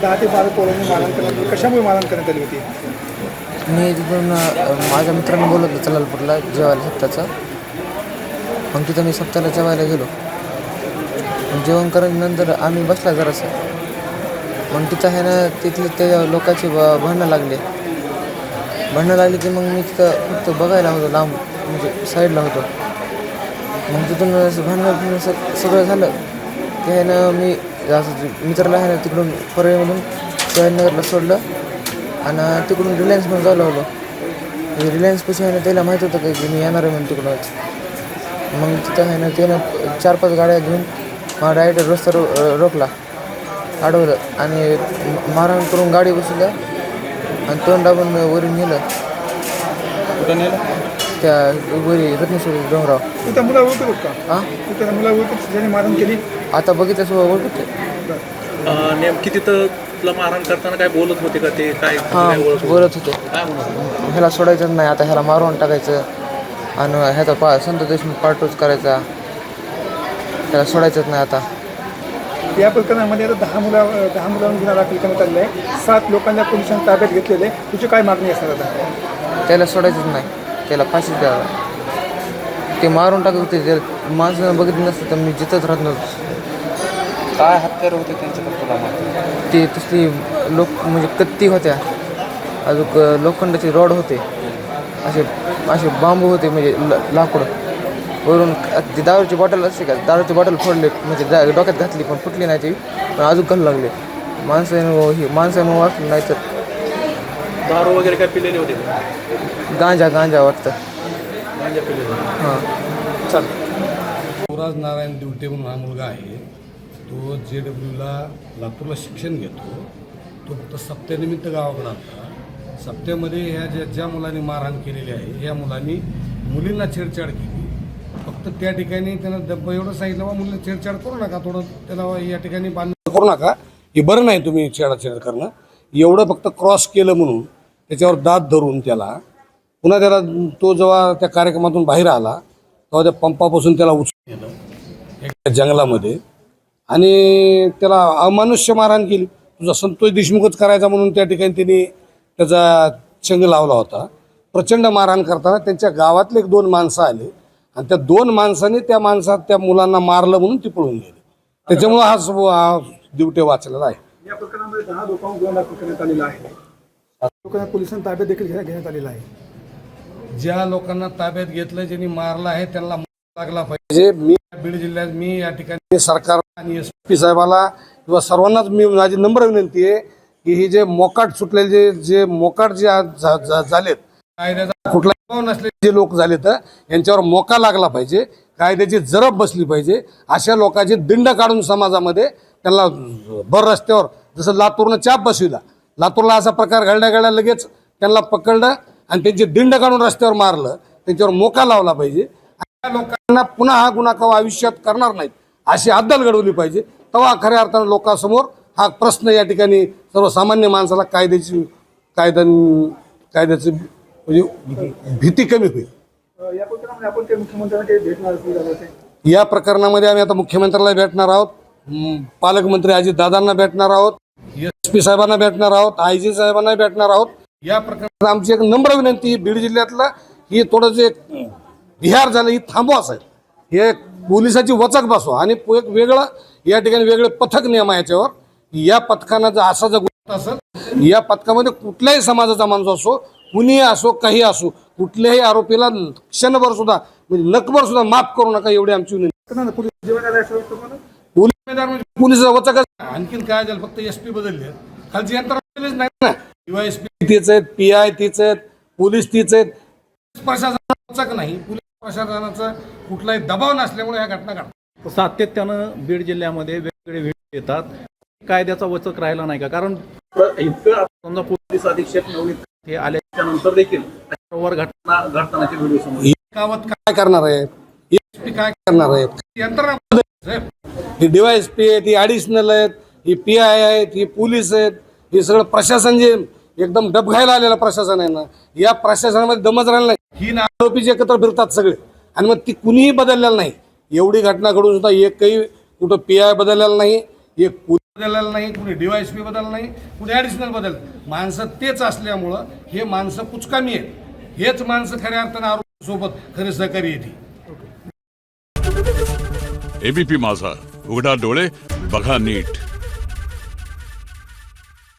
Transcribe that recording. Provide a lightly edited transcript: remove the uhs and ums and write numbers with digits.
10 ते 12 पोरांनी मारहाण करण्यात कशामुळे मारहाण करण्यात आली होती? मी तिथून माझ्या मित्रांनी बोलवलं चलालपूरला जेवायला सप्त्याचं. मग तिथं मी सप्त्याला जेवायला गेलो. जेवण करून आम्ही बसला जरासं. मग तिथं आहे ना तिथले त्या लोकांची भांडणं लागली की मग मी तिथं फक्त बघायला होतो, लांब म्हणजे साईडला होतो. मग तिथून भांडणं सगळं झालं की आहे ना मी असं मित्राला आहे ना तिकडून परळीमधून शिवाजीनगरला सोडलं आणि तिकडून रिलायन्समध्ये जायला होतो. रिलायन्सपाशी आहे ना त्याला माहीत होतं की मी येणार आहे म्हणून तिकडूनच. मग तिथं आहे ना त्यानं 4-5 गाड्या घेऊन मला डायरेक्ट रस्ता रोखला, अडवलं आणि मारहाण करून गाडी बसवलं आणि तोंड दाबून वरून नेलं. कुठं नेलं? त्या वरी रत्नेश्वर डोंगराव. तू त्या मुला ओळखतो का? हां, तू त्या मुला ओळखतो ज्याने मारहाण केली? आता बघितल्यासोबत ओळखते. नेमकी तिथं तुला मारहाण करताना काय बोलत होते का ते काय? हां, बोलत होते काय म्हणत? ह्याला सोडायचं नाही, आता ह्याला मारून टाकायचं आणि ह्याचा संत देशमुख पार्टूच करायचा, ह्याला सोडायचंच नाही आता. या प्रकरणामध्ये आता 10 मुलांवर गुन्हा दाखल करण्यात आलेला आहे. 7 लोकांना पोलिसांनी ताब्यात घेतलेले. तुझी काय मागणी असणार आता? त्याला सोडायचंच नाही, त्याला फाशीच द्यावा. ते मारून टाकत होते, ते माणसं बघितलं नसतं तर मी जिथंच राहत नव्हतो. काय हत्यार होते त्यांच्याकडे तुला माहिती? ते तसली म्हणजे कत्ती होत्या, अजून लोखंडाचे रॉड होते, असे बांबू होते म्हणजे लाकूड. वरून ती दारूची बॉटल असते का, दारूची बॉटल फोडले म्हणजे डोक्यात घातली पण फुटली नाही ती, पण अजून घालू लागले. माणसानं वाचलं नाही तर. दारू वगैरे काय पिलेले होते? गांजा वाटतं. गांजा पिलेले. हां, चल. युवराज नारायण दिवटे म्हणून हा मुलगा आहे. तो JWला लातूरला शिक्षण घेतो. तो फक्त सप्त्यानिमित्त गावाकडे आला. सप्त्यामध्ये ह्या ज्या मुलांनी मारहाण केलेली आहे या मुलांनी मुलींना छेडछाड केली. फक्त त्या ठिकाणी त्यानं एवढं सांगितलं बा मुलीला छेडछाड करू नका, थोडं त्याला या ठिकाणी बांधणं करू नका, हे बरं नाही तुम्ही छेडाछेड करणं. एवढं फक्त क्रॉस केलं म्हणून त्याच्यावर दात धरून त्याला पुन्हा त्याला तो जेव्हा त्या कार्यक्रमातून बाहेर आला तेव्हा त्या पंपापासून त्याला उचलून नेलं एका जंगलामध्ये आणि त्याला अमानुष्य मारहाण केली. तुझा संतोष देशमुखच करायचा म्हणून त्या ठिकाणी त्यांनी त्याचा चंग लावला होता. प्रचंड मारहाण करताना त्यांच्या गावातले 1-2 माणसं आले आणि त्या 2 माणसांनी त्या मुलांना मारलं म्हणून ती पळून गेली. त्याच्यामुळं हा दिवटे वाचलेला आहे. या प्रकरणामध्ये 10 लोकांवर गुन्हा दाखल करण्यात आलेला आहे. लोकांना पोलिसांनी ताब्यात देखील घेण्यात आलेला आहे. ज्या लोकांना ताब्यात घेतलं, ज्यांनी मारलं आहे त्यांना लागला पाहिजे. मी बीड जिल्ह्यात या ठिकाणी सरकार आणि SP साहेबाला किंवा सर्वांनाच माझी नम्र विनंती आहे की हे जे मोकाट सुटलेले जे मोकाट जे झालेत, कायद्याचा कुठला नसले जे लोक झाले तर यांच्यावर मोका लागला पाहिजे, कायद्याची जरब बसली पाहिजे. अशा लोकांचे दिंड काढून समाजामध्ये त्यांना भर रस्त्यावर जसं लातूरनं चाप बसविला, लातूरला असा प्रकार घडल्या लगेच त्यांना पकडलं आणि त्यांचे दिंड काढून रस्त्यावर मारलं, त्यांच्यावर मोका लावला पाहिजे. अशा लोकांना पुन्हा हा गुन्हा कवा आयुष्यात करणार नाहीत अशी अद्दल घडवली पाहिजे. तेव्हा खऱ्या अर्थानं लोकांसमोर हा प्रश्न या ठिकाणी सर्वसामान्य माणसाला कायद्याची म्हणजे भीती कमी होईल. या प्रकरणामध्ये आपण ते मुख्यमंत्र्यांना काही भेटणार असं? या प्रकरणामध्ये आम्ही आता मुख्यमंत्र्याला भेटणार आहोत, पालकमंत्री अजितदादांना भेटणार आहोत, SP साहेबांना भेटणार आहोत, IG साहेबांना भेटणार आहोत. या प्रकरणात आमची एक नम्र विनंती ही बीड जिल्ह्यातला ही थोडं जे बिहार झालं ही थांबवा साहेब. हे पोलिसाची वचक बसवा आणि एक वेगळं या ठिकाणी वेगळे पथक नेमा याच्यावर. या पथकानं जर असा जर गुन्हा असेल, या पथकामध्ये कुठल्याही समाजाचा माणूस असो, कुणीही असो, काही असो, कुठल्याही आरोपीला क्षणभर सुद्धा म्हणजे नकभर सुद्धा माफ करू नका एवढी आमची विनंती. पोलीस वचक आणखीन काय झालं, फक्त SP बदलले, खालची यंत्रणा नाही ना. DYSP तीच आहेत, PI तीच आहेत, पोलीस तीच आहेत. प्रशासनाचा वचक नाही, पोलीस प्रशासनाचा कुठलाही दबाव नसल्यामुळे ह्या घटना घडतात. सातत्यानं बीड जिल्ह्यामध्ये वेगवेगळे व्हिडिओ येतात. कायद्याचा वचक राहिला नाही का? कारण समजा पोलीस अधीक्षक नवनीत हे आल्याच्या नंतर देखील घटना घडतानाचे व्हिडिओ समोर. गावात काय करणार आहेत, SP काय करणार आहेत, यंत्रणा ही DYSP आहेत, ही ॲडिशनल आहेत, ही PI आहेत, ही पोलीस आहेत, हे सगळं प्रशासन जे एकदम डबघायला आलेलं प्रशासन आहे ना, या प्रशासनामध्ये दमच राहिला नाही. ही आरोपी एकत्र फिरतात सगळे आणि मग ती कुणीही बदललेलं नाही. एवढी घटना घडून सुद्धा एकही कुठं PI बदललेला नाही, एक पोलीस बदललेला नाही, कुणी DYSP बदलला नाही, कुणी ॲडिशनल बदल. माणसं तेच असल्यामुळं हे माणसं कुचकामी आहेत. हेच माणसं खऱ्या अर्थानं आरोग्यासोबत खरे सहकारी येते. एबीपी माझा, उघडा डोळे बघा नीट.